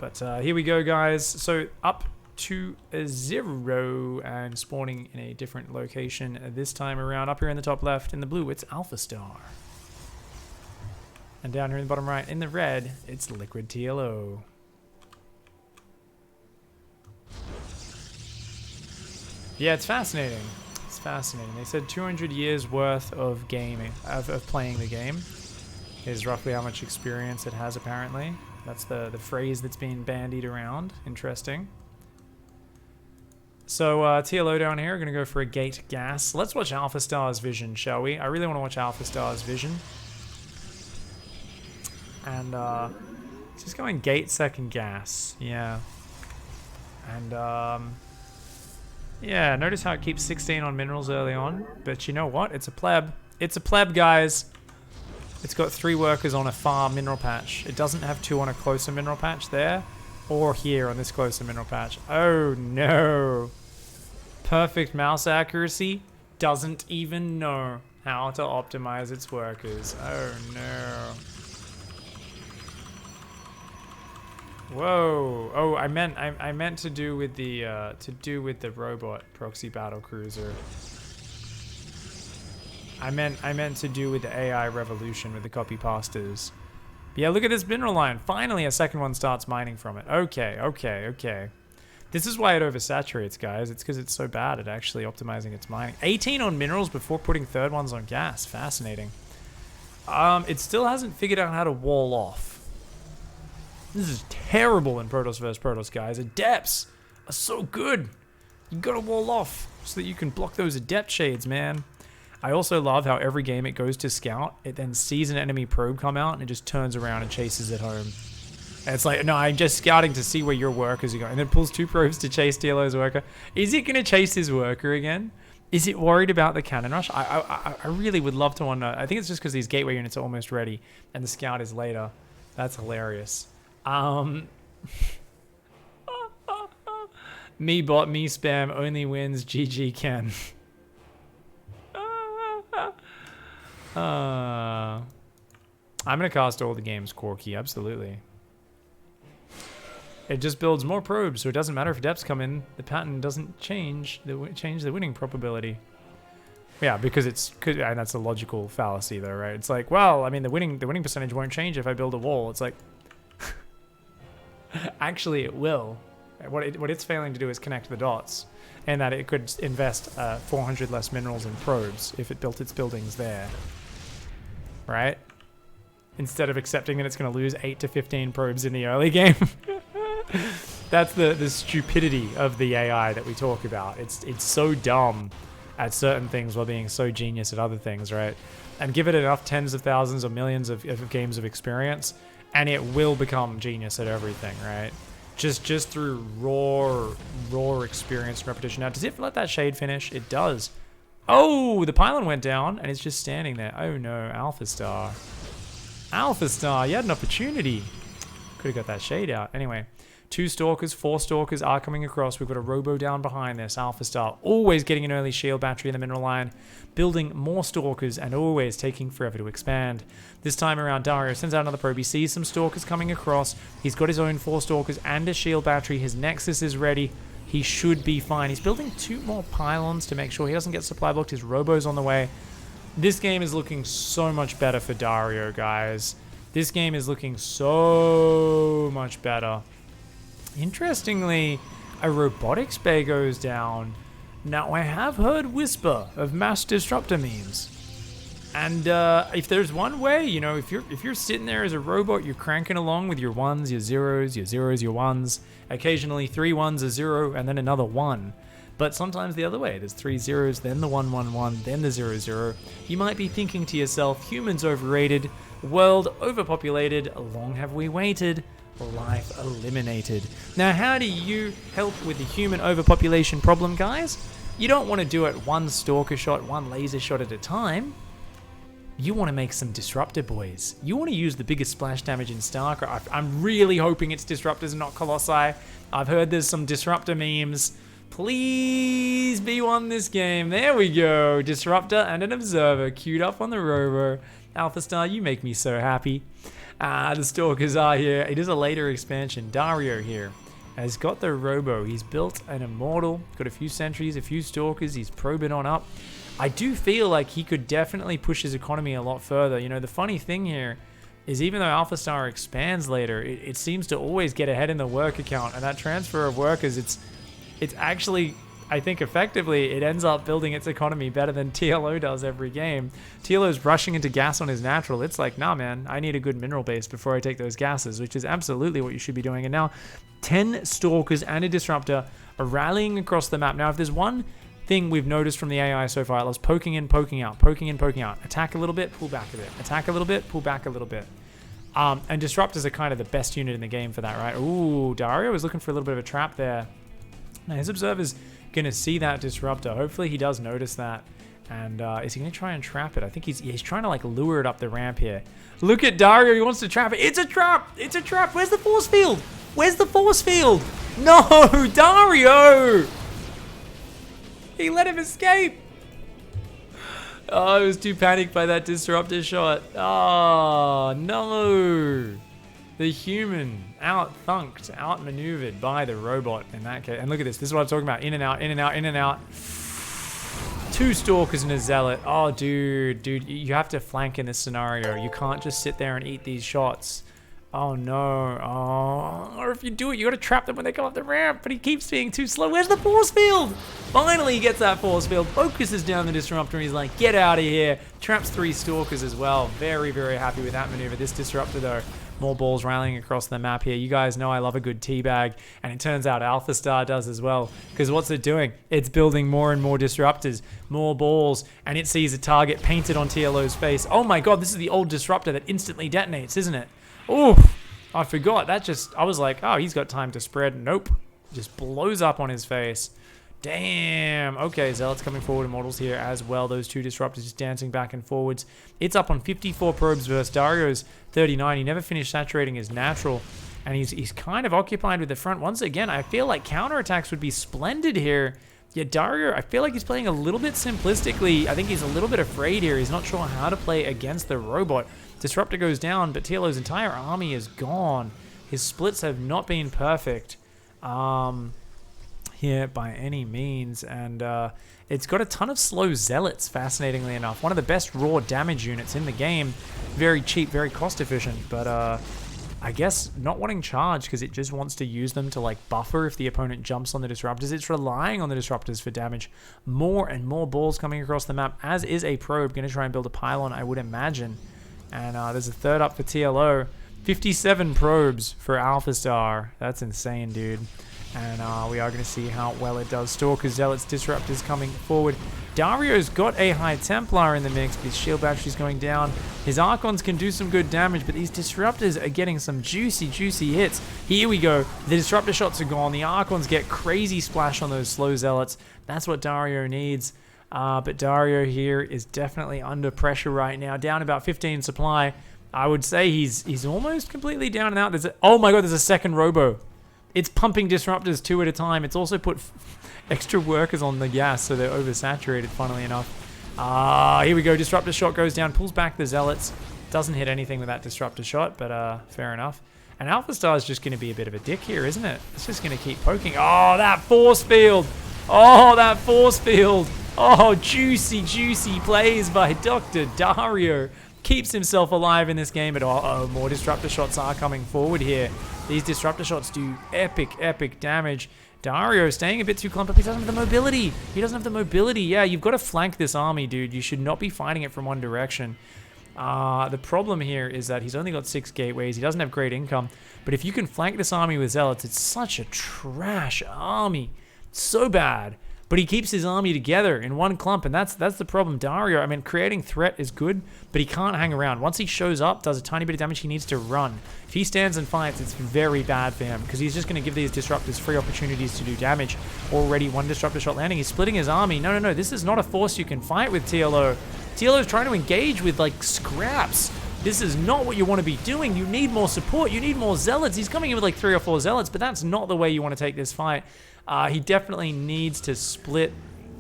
But here we go, guys. So up to 0 and spawning in a different location this time around. Up here in the top left in the blue, it's AlphaStar. And down here in the bottom right in the red, it's LiquidTLO. Yeah, it's fascinating. It's fascinating. They said 200 years worth of gaming, of playing the game, is roughly how much experience it has apparently. That's the phrase that's been bandied around. Interesting. So TLO down here, going to go for a gate gas. Let's watch AlphaStar's vision, shall we? I really want to watch AlphaStar's vision. And just going gate second gas. Yeah. And yeah, notice how it keeps 16 on minerals early on. But you know what? It's a pleb. It's a pleb, guys. It's got 3 workers on a far mineral patch. It doesn't have 2 on a closer mineral patch there. Or here on this closer mineral patch. Oh no. Perfect mouse accuracy. Doesn't even know how to optimize its workers. Oh no. Whoa! Oh, I meant to do with the robot proxy battle cruiser. I meant to do with the AI revolution with the copy pastas. But yeah, look at this mineral line. Finally, a second one starts mining from it. Okay. This is why it oversaturates, guys. It's because it's so bad at actually optimizing its mining. 18 on minerals before putting third ones on gas. Fascinating. It still hasn't figured out how to wall off. This is terrible in Protoss vs. Protoss, guys. Adepts are so good. You gotta wall off so that you can block those adept shades, man. I also love how every game it goes to scout, it then sees an enemy probe come out and it just turns around and chases it home. And it's like, no, I'm just scouting to see where your workers are going. And then pulls 2 probes to chase TLO's worker. Is it gonna chase his worker again? Is it worried about the cannon rush? I really would love to want to know. I think it's just because these gateway units are almost ready and the scout is later. That's hilarious. Me bot, me spam, only wins GG Ken. I'm gonna cast all the game's core key, absolutely. It just builds more probes, so it doesn't matter if depths come in, the pattern doesn't change the winning probability. Yeah, because and that's a logical fallacy though, right? It's like, well, I mean the winning percentage won't change if I build a wall. It's like actually, it will. What it's failing to do is connect the dots, and that it could invest 400 less minerals in probes if it built its buildings there, right? Instead of accepting that it's going to lose 8 to 15 probes in the early game. That's the stupidity of the AI that we talk about. It's so dumb at certain things while being so genius at other things, right? And give it enough tens of thousands or millions of games of experience, and it will become genius at everything, right? Just through raw experience and repetition. Now, does it let that shade finish? It does. Oh, the pylon went down, and it's just standing there. Oh no, AlphaStar. AlphaStar, you had an opportunity. Could have got that shade out. Anyway, 2 stalkers, 4 stalkers are coming across. We've got a robo down behind this. AlphaStar always getting an early shield battery in the mineral line, building more stalkers and always taking forever to expand. This time around, Dario sends out another probe. He sees some stalkers coming across. He's got his own 4 stalkers and a shield battery. His Nexus is ready. He should be fine. He's building 2 more pylons to make sure he doesn't get supply blocked. His robo's on the way. This game is looking so much better for Dario, guys. This game is looking so much better. Interestingly, a robotics bay goes down. Now, I have heard whisper of mass disruptor memes. And if there's one way, you know, if you're sitting there as a robot, you're cranking along with your 1s, your 0s, your 0s, your 1s. Occasionally 3 1s, a 0, and then another 1. But sometimes the other way. There's 3 0s, then the 1 1 1, then the 0 0. You might be thinking to yourself, humans overrated, world overpopulated, long have we waited, life eliminated. Now, how do you help with the human overpopulation problem, guys? You don't want to do it 1 stalker shot, 1 laser shot at a time. You want to make some disruptor boys. You want to use the biggest splash damage in StarCraft. I'm really hoping it's disruptors and not colossi. I've heard there's some disruptor memes. Please be one this game. There we go. Disruptor and an observer queued up on the rover. AlphaStar, you make me so happy. The Stalkers are here. It is a later expansion. Dario here has got the Robo. He's built an Immortal, got a few Sentries, a few Stalkers. He's probing on up. I do feel like he could definitely push his economy a lot further. You know, the funny thing here is even though AlphaStar expands later, it seems to always get ahead in the work account. And that transfer of workers, it's actually, I think effectively, it ends up building its economy better than TLO does every game. TLO's rushing into gas on his natural. It's like, nah, man, I need a good mineral base before I take those gases, which is absolutely what you should be doing. And now 10 Stalkers and a Disruptor are rallying across the map. Now, if there's one thing we've noticed from the AI so far, it loves poking in, poking out, poking in, poking out. Attack a little bit, pull back a bit. Attack a little bit, pull back a little bit. And Disruptors are kind of the best unit in the game for that, right? Ooh, Dario is looking for a little bit of a trap there. Now, his Observer's going to see that Disruptor. Hopefully he does notice that. And is he going to try and trap it? I think he's trying to like lure it up the ramp here. Look at Dario. He wants to trap it. It's a trap. It's a trap. Where's the force field? Where's the force field? No, Dario. He let him escape. Oh, I was too panicked by that Disruptor shot. Oh, no. The human out-thunked, out-maneuvered by the robot in that case. And look at this. This is what I'm talking about. In and out, in and out, in and out. 2 Stalkers and a Zealot. Oh, dude, you have to flank in this scenario. You can't just sit there and eat these shots. Oh, no. Oh, or if you do it, you got to trap them when they come up the ramp. But he keeps being too slow. Where's the force field? Finally, he gets that force field. Focuses down the Disruptor. And he's like, get out of here. Traps 3 Stalkers as well. Very, very happy with that maneuver. This Disruptor, though. More balls rallying across the map here. You guys know I love a good teabag, and it turns out AlphaStar does as well. Because what's it doing? It's building more and more Disruptors, more balls, and it sees a target painted on TLO's face. Oh my god, this is the old Disruptor that instantly detonates, isn't it? Oh, I forgot. I was like, oh, he's got time to spread. Nope. Just blows up on his face. Damn. Okay, Zealot's coming forward. Immortals here as well. Those 2 Disruptors just dancing back and forwards. It's up on 54 probes versus Dario's 39. He never finished saturating his natural. And he's kind of occupied with the front. Once again, I feel like counterattacks would be splendid here. Yeah, Dario, I feel like he's playing a little bit simplistically. I think he's a little bit afraid here. He's not sure how to play against the robot. Disruptor goes down, but TLO's entire army is gone. His splits have not been perfect. Here by any means, and it's got a ton of slow Zealots, fascinatingly enough. One of the best raw damage units in the game. Very cheap, very cost efficient, but I guess not wanting charge because it just wants to use them to like buffer if the opponent jumps on the Disruptors. It's relying on the Disruptors for damage. More and more balls coming across the map, as is a probe. Going to try and build a pylon, I would imagine. And there's a third up for TLO. 57 probes for AlphaStar. That's insane, dude. And we are going to see how well it does. Stalkers, Zealots, Disruptors coming forward. Dario's got a High Templar in the mix, but his shield battery's going down. His Archons can do some good damage, but these Disruptors are getting some juicy, juicy hits. Here we go. The Disruptor shots are gone. The Archons get crazy splash on those slow Zealots. That's what Dario needs. But Dario here is definitely under pressure right now. Down about 15 supply. I would say he's almost completely down and out. Oh my god, there's a second Robo. It's pumping Disruptors 2 at a time. It's also put extra workers on the gas, so they're oversaturated, funnily enough. Here we go. Disruptor shot goes down, pulls back the Zealots. Doesn't hit anything with that Disruptor shot, but fair enough. And AlphaStar is just going to be a bit of a dick here, isn't it? It's just going to keep poking. Oh, that force field. Oh, that force field. Oh, juicy, juicy plays by Dr. Dario. Keeps himself alive in this game, but more Disruptor shots are coming forward here. These Disruptor shots do epic, epic damage. Dario staying a bit too clumped up. He doesn't have the mobility. He doesn't have the mobility. Yeah, you've got to flank this army, dude. You should not be fighting it from one direction. The problem here is that he's only got 6 gateways. He doesn't have great income. But if you can flank this army with Zealots, it's such a trash army. So bad. But he keeps his army together in one clump, and that's the problem. Dario, I mean, creating threat is good, but he can't hang around. Once he shows up, does a tiny bit of damage, he needs to run. If he stands and fights, it's very bad for him, because he's just going to give these Disruptors free opportunities to do damage. Already 1 Disruptor shot landing. He's splitting his army. No, this is not a force you can fight with TLO. TLO is trying to engage with, like, scraps. This is not what you want to be doing. You need more support. You need more Zealots. He's coming in with, like, 3 or 4 Zealots, but that's not the way you want to take this fight. He definitely needs to split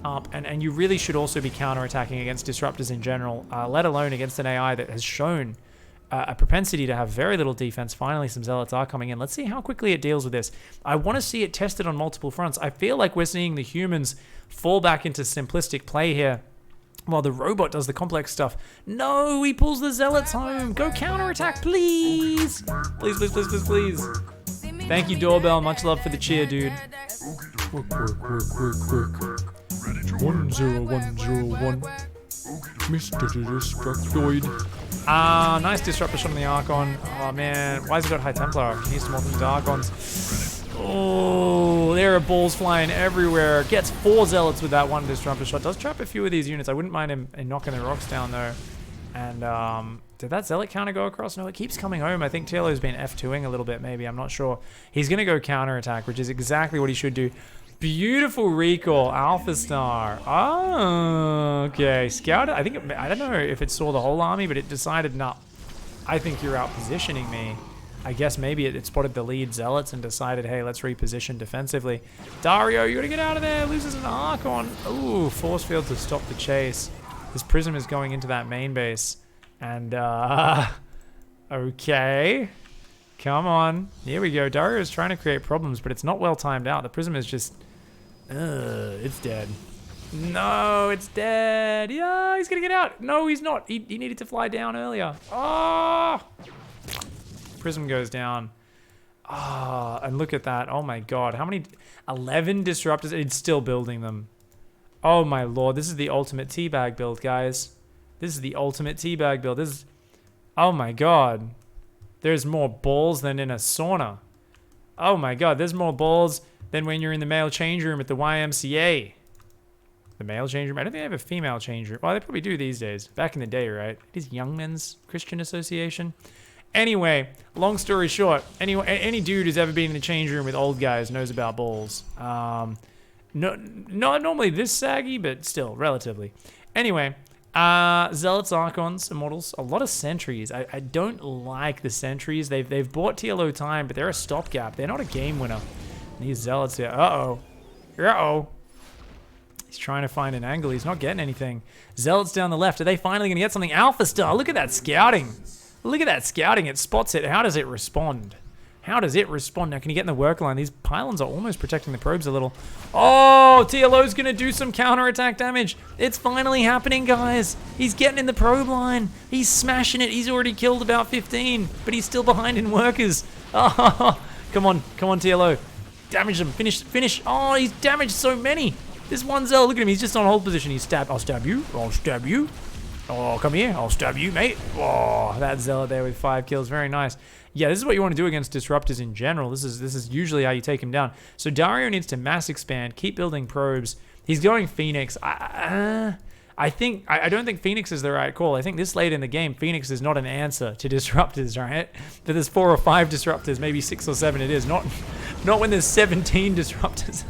up, and you really should also be counterattacking against Disruptors in general, let alone against an AI that has shown a propensity to have very little defense. Finally, some Zealots are coming in. Let's see how quickly it deals with this. I want to see it tested on multiple fronts. I feel like we're seeing the humans fall back into simplistic play here, while the robot does the complex stuff. No, he pulls the Zealots home. Go counterattack, please. Please, please, please, please, please. Thank you, Doorbell. Much love for the cheer, dude. Quick. 10101. Mr. Destructoid. Nice disruptor shot on the Archon. Oh man, why has he got High Templar? He needs to more than the Archons. Oh, there are balls flying everywhere. Gets 4 Zealots with that one disruptor shot. Does trap a few of these units. I wouldn't mind him knocking the rocks down though. And did that Zealot counter go across? No, it keeps coming home. I think TLO's been F2ing a little bit maybe. I'm not sure. He's going to go counterattack, which is exactly what he should do. Beautiful recall, AlphaStar. Oh, okay. Scout. I don't know if it saw the whole army, but it decided, nah, I think you're out positioning me. I guess maybe it spotted the lead Zealots and decided, hey, let's reposition defensively. Dario, you gotta get out of there. Loses an Archon. Ooh, force field to stop the chase. This Prism is going into that main base. And, okay. Come on. Here we go. Dario is trying to create problems, but it's not well timed out. The Prism is just... it's dead. No, it's dead. Yeah, he's gonna get out. No, he's not. He needed to fly down earlier. Oh! Prism goes down. Ah, and look at that. Oh my god. How many? 11 disruptors. It's still building them. Oh my lord. This is the ultimate teabag build, guys. This is the ultimate teabag build. This is... Oh my god. There's more balls than in a sauna. Oh my god. There's more balls than when you're in the male change room at the YMCA. The male change room? I don't think they have a female change room. Well, they probably do these days. Back in the day, right? It is Young Men's Christian Association. Anyway, long story short, any dude who's ever been in the change room with old guys knows about balls. No, not normally this saggy, but still, relatively. Anyway, Zealots, Archons, Immortals, a lot of sentries. I don't like the sentries. They've bought TLO time, but they're a stopgap. They're not a game winner. These Zealots here. Uh-oh. He's trying to find an angle. He's not getting anything. Zealots down the left. Are they finally going to get something? AlphaStar. Look at that scouting. Look at that scouting. It spots it. How does it respond? How does it respond? Now, can you get in the work line? These pylons are almost protecting the probes a little. Oh, TLO's going to do some counterattack damage. It's finally happening, guys. He's getting in the probe line. He's smashing it. He's already killed about 15, but he's still behind in workers. Oh, come on, TLO. Damage him. Finish. Oh, he's damaged so many. This one Zell, look at him. He's just on hold position. He's stabbed. I'll stab you. Oh, come here. I'll stab you, mate. Oh, that Zealot there with 5 kills. Very nice. Yeah, this is what you want to do against disruptors in general. This is usually how you take him down. So Dario needs to mass expand, keep building probes. He's going Phoenix. I don't think Phoenix is the right call. I think this late in the game, Phoenix is not an answer to disruptors, right? That there's 4 or 5 disruptors, maybe 6 or 7 it is. Not when there's 17 disruptors.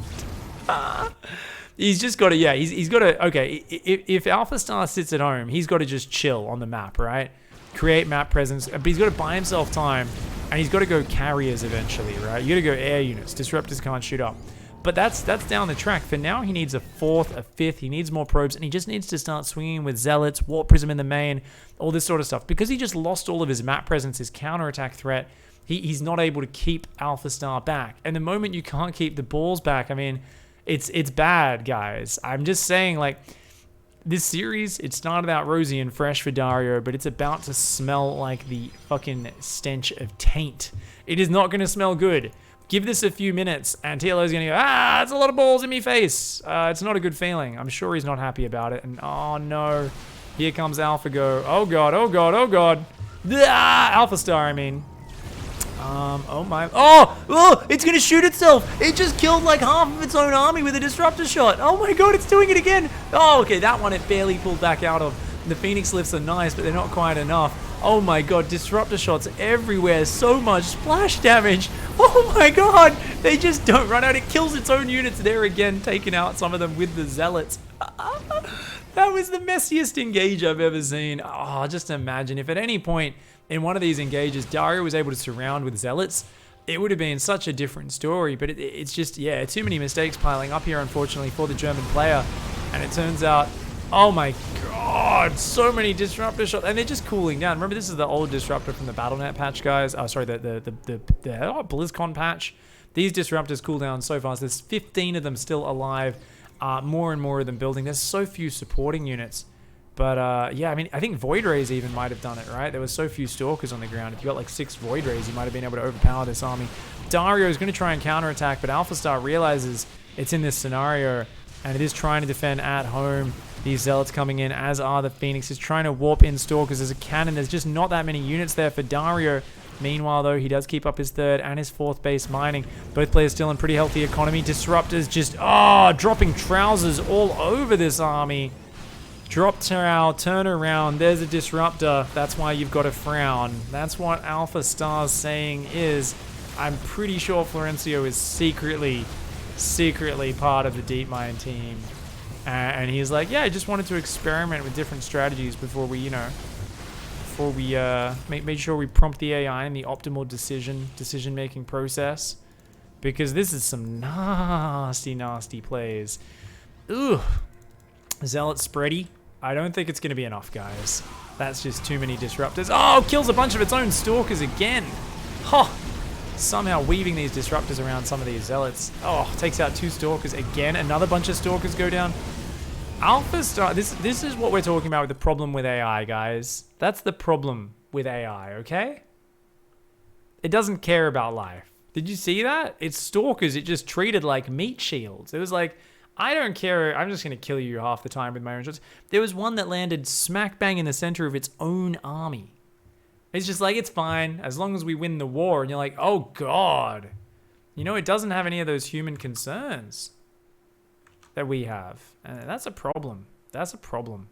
He's just got to, yeah, he's got to, okay, if AlphaStar sits at home, he's got to just chill on the map, right? Create map presence, but he's got to buy himself time, and he's got to go carriers eventually, right? You got to go air units. Disruptors can't shoot up. But that's down the track. For now, he needs a 4th, a 5th. He needs more probes, and he just needs to start swinging with Zealots, Warp Prism in the main, all this sort of stuff. Because he just lost all of his map presence, his counterattack threat, he's not able to keep AlphaStar back. And the moment you can't keep the balls back, I mean... It's bad, guys. I'm just saying, like, this series, it started out rosy and fresh for Dario, but it's about to smell like the fucking stench of taint. It is not going to smell good. Give this a few minutes, and TLO's going to go, it's a lot of balls in me face. It's not a good feeling. I'm sure he's not happy about it. And, oh, no. Here comes AlphaGo. Oh, God. AlphaStar, I mean. Oh my, it's gonna shoot itself. It just killed like half of its own army with a disruptor shot. Oh my god, it's doing it again. Oh, okay, that one it barely pulled back out of. The Phoenix lifts are nice, but they're not quite enough. Oh my god, disruptor shots everywhere. So much splash damage. Oh my god, they just don't run out. It kills its own units there again, taking out some of them with the Zealots. That was the messiest engage I've ever seen. Oh, just imagine if at any point in one of these engages, Dario was able to surround with Zealots, it would have been such a different story. But it's just, yeah, too many mistakes piling up here, unfortunately, for the German player. And it turns out Oh my god, so many disruptor shots, and they're just cooling down. Remember, this is the old disruptor from the BattleNet patch, guys. Oh, sorry, the BlizzCon patch. These disruptors cool down so fast. There's 15 of them still alive. More and more of them building. There's so few supporting units. But yeah, I mean, I think Void Rays even might have done it, right? There was so few Stalkers on the ground. If you got like 6 Void Rays, you might have been able to overpower this army. Dario is going to try and counterattack, but AlphaStar realizes it's in this scenario, and it is trying to defend at home. These Zealots coming in, as are the Phoenixes, trying to warp in Stalkers. There's a cannon. There's just not that many units there for Dario. Meanwhile, though, he does keep up his 3rd and his 4th base mining. Both players still in pretty healthy economy. Disruptors just, dropping trousers all over this army. Drop trowel, turn around, there's a disruptor. That's why you've got to frown. That's what AlphaStar's saying is, I'm pretty sure Florencio is secretly part of the DeepMind team. And he's like, yeah, I just wanted to experiment with different strategies before we, make sure we prompt the AI in the optimal decision-making process. Because this is some nasty plays. Ugh. Zealot spready. I don't think it's going to be enough, guys. That's just too many disruptors. Oh, kills a bunch of its own Stalkers again. Huh. Somehow weaving these disruptors around some of these Zealots. Oh, takes out 2 Stalkers again. Another bunch of Stalkers go down. AlphaStar, this is what we're talking about with the problem with AI, guys. That's the problem with AI, okay? It doesn't care about life. Did you see that? It's Stalkers it just treated like meat shields. It was like, I don't care. I'm just going to kill you half the time with my own shots. There was one that landed smack bang in the center of its own army. It's just like, it's fine as long as we win the war. And you're like, oh, God. You know, it doesn't have any of those human concerns that we have. And that's a problem. That's a problem.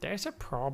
There's a problem.